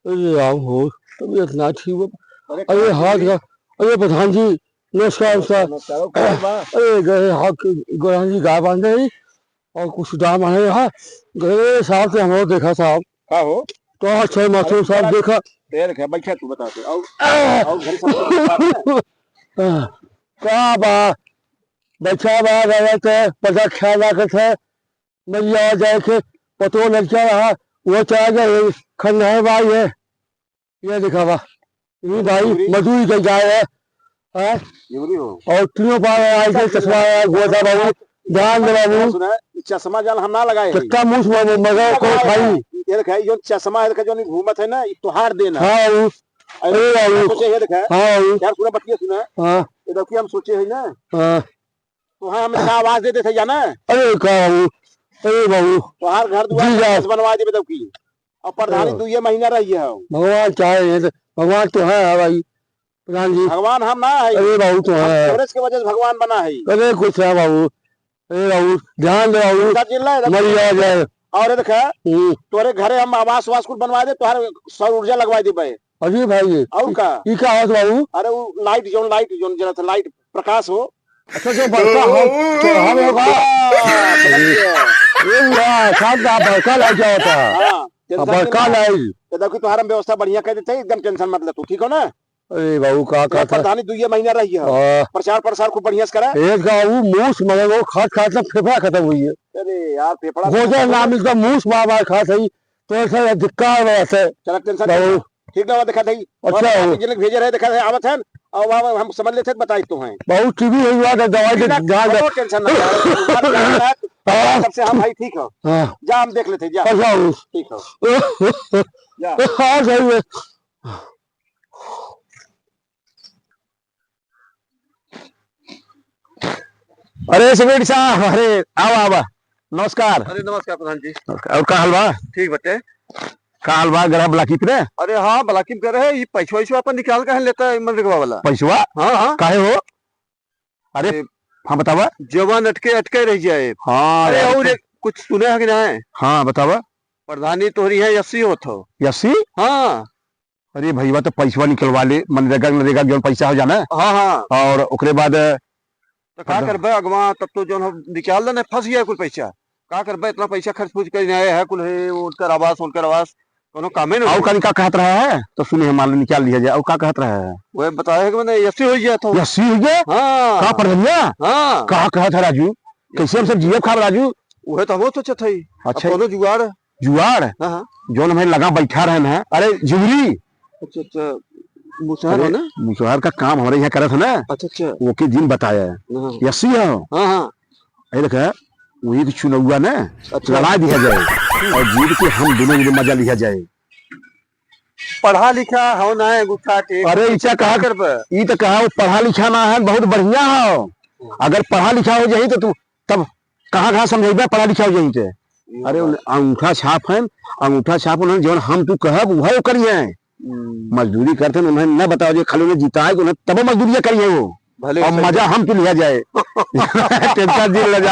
अरे राम हो, तबीयत ना ठीक हो। अरे हाथ का, अरे प्रधान जी नमस्कार नमस्कार। अरे गए हाथ गोरान जी गाय बांधे ही और कुछ दाम आए यहाँ गए साहब से हम देखा साहब। हाँ हो तो अच्छा मासूम साहब देखा। देर है बैठा तू बता दे और घर सब क्या बात बच्चा बात आया थे पता ख्याल आकर थे मैया जाए के पतो लड़का रहा वो चला गया खंडहर भाई है ये देखा बा ये भाई मजदूरी कर जाए है और तीनों पार आए थे चश्मा आया गोदा बाबू ध्यान दे बाबू चश्मा जाल हम ना लगाए कितना मुंह मगर को खाई ये देखा जो चश्मा है जो घूमत है ना तोहार देना हाँ अरे बाबू सोचे है देखा हाँ यार पूरा बतिया सुना हाँ ये देखिए हम सोचे है ना हाँ तो हाँ हम आवाज देते थे जाना अरे बाबू अरे बाबू तोहार घर द्वार बनवा दे बताओ की और प्रधानी 2 महीना रही है भगवान चाहे भगवान तो है भाई प्रधान जी भगवान हम ना है अरे बाबू तो है कांग्रेस की वजह से भगवान बना है अरे कुछ है बाबू अरे बाबू ध्यान दे बाबू मर जाए और देखा तोरे घरे हम आवास वास कुछ बनवा दे तोहर सौर ऊर्जा लगवा दे भाई अजी भाई और का ये क्या आवाज बाबू अरे वो लाइट जो जरा था लाइट प्रकाश हो अच्छा जो बड़का हो तो हम होगा ये हुआ सादा बड़का लाइट क्या होता है बड़का लाइट तो देखो तुम्हारा व्यवस्था बढ़िया कर देते एकदम टेंशन मत ले तू ठीक हो ना अरे बाबू का प्रधानी 2 महीना रही है प्रचार प्रसार खूब बढ़िया से करा एक बाबू मूस मगर वो खात फेफड़ा खत्म हुई है अरे यार फेफड़ा भोजन ना मिलता मूस बार खा सही तो ऐसा दिक्कत है चल टेंशन ठीक ना देखा थी अच्छा जिन भेजे रहे देखा है आवत है और हम समझ लेते बताई तो हैं बहुत टीवी हुई बात है दवाई ध्यान दे टेंशन ना यार सबसे हम भाई ठीक हो जा हम देख लेते जा ठीक हो जा हां सही है अरे सेक्रेटरी साहब अरे आओ आवा नमस्कार अरे नमस्कार प्रधान जी और का हलवा ठीक बटे का हलवा गरा ब्लाकिप रे अरे हाँ ब्लाकिप कर रहे ये पैसा अपन निकाल कर लेता है मनरेगा वाला पैसा हाँ हाँ काहे हो अरे हाँ बतावा जवान अटके रह जाए हाँ अरे और कुछ सुने है कि ना है हाँ बतावा प्रधानी तोहरी है 80 होत हो 80 हाँ अरे भैया तो पैसा निकलवा ले मनरेगा जो पैसा हो जाना हाँ हाँ और ओकरे बाद तो का करबे अगवा तब तो जो हम निकाल देना फंस गया कुल पैसा का करबे इतना पैसा खर्च फूच कर आए है कुल है उनकर आवास कोनो कामे न और का कहत रहा है तो सुने हम मान निकाल लिया जाए और का कहत रहा है वो बताया कि मैंने 80 हो गया था 80 हो गया हां का प्रधनिया हां का कहत है राजू कैसे हम सब जीव खा राजू वो तो वो सोचा था अच्छा कोनो जुगाड़ हां जो हमें लगा बैठा रहे हैं अरे जुगरी अच्छा अच्छा मुसहर है ना मुसहर का काम हमारे यहाँ करत है ना अच्छा अच्छा वो के दिन बताया है 80 है हां हां ये देखा वही की चुनाव ना लड़ा दिया जाए और जीत के हम दोनों में मजा लिया जाए पढ़ा लिखा हो ना है गुठा के अरे इच्छा कहा कर ये तो कहा पढ़ा लिखा ना है बहुत बढ़िया हो अगर पढ़ा लिखा हो जाए तो तू तब कहाँ समझेगा पढ़ा लिखा हो जाए तो अरे अंगूठा छाप है अंगूठा छाप उन्होंने जो हम तू कहब वह करिए मजदूरी करते उन्हें न बताओ जो खाली उन्हें जीता है उन्हें तब मजदूरी करिए वो और मजा हम तो लिया जाए टेंशन जी लगा